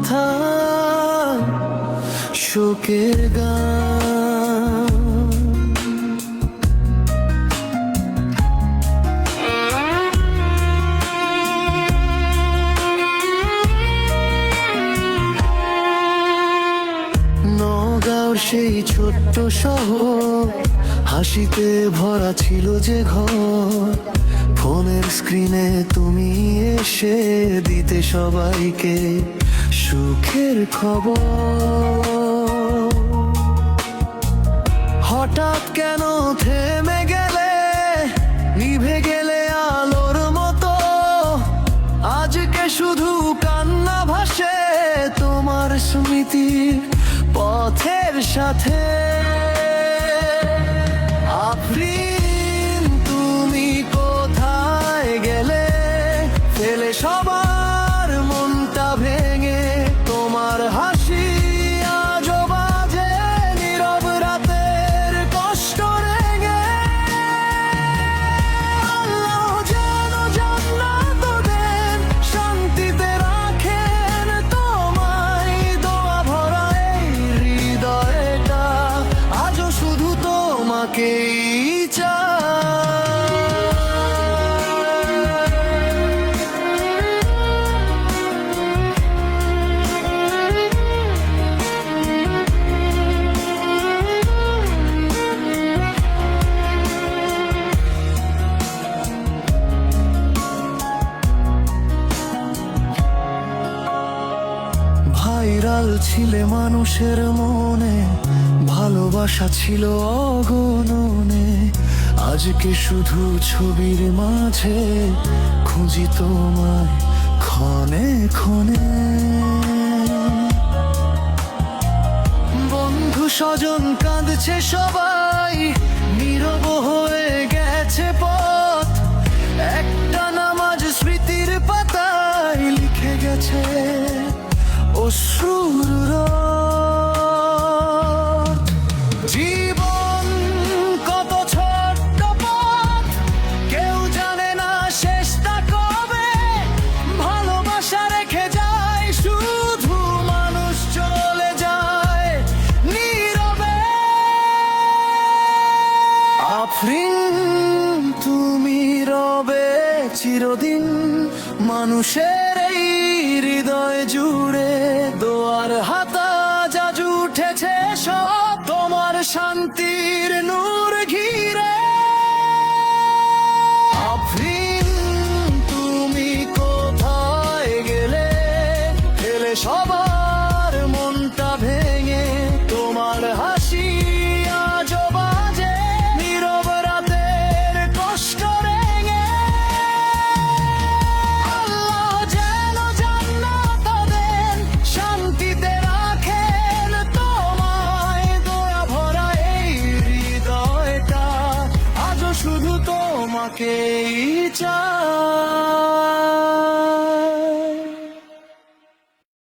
কথা, শোকের গান। নওগাঁর সেই ছোট্ট শহর, হাসিতে ভরা ছিল যে ঘর। ফোনের স্ক্রিনে তুমি এসে দিতে সবাইকে সুখের খবর। হঠাৎ কেন থেমে গেলে, নিভে গেলে আলোর মতো। আজকে শুধু কান্না ভাসে তোমার স্মৃতির পথের সাথে। আফরিন, তুমি কোথায় গেলে? ফেলে সবার মনটা ভেঙে, তোমার হাসি আজও বাজে নীরব রাতের কষ্ট রেঙে। আল্লাহ যেন জান্নাত দেন, শান্তিতে রাখেন তোমায়। দোয়া ভরা এই হৃদয়টা আজও শুধু তোমাকেই চায়। ভাইরাল ছিলে মানুষের মনে, ভালোবাসা ছিল অগণনে। আজকে শুধু ছবির মাঝে খুঁজি তোমায় ক্ষণে ক্ষণে। বন্ধু স্বজন কাঁদছে সবাই, নীরব হয়ে গেছে পথ। একটা নামাজ স্মৃতির পাতায় লিখে গেছে অশ্রুর রথ। জীবন কত ছোট্ট পথ, কেউ জানে না শেষটা কবে। ভালোবাসা রেখে যায় শুধু, মানুষ চলে যায় নীরবে। আফরিন, তুমি রবে চিরদিন মানুষের এই হৃদয় জুড়ে। দোয়ার হাতা যা উঠেছে সব তোমার শান্তির নূর ঘিরে। আফরিন, তুমি কোথায় গেলে? ফেলে সবাই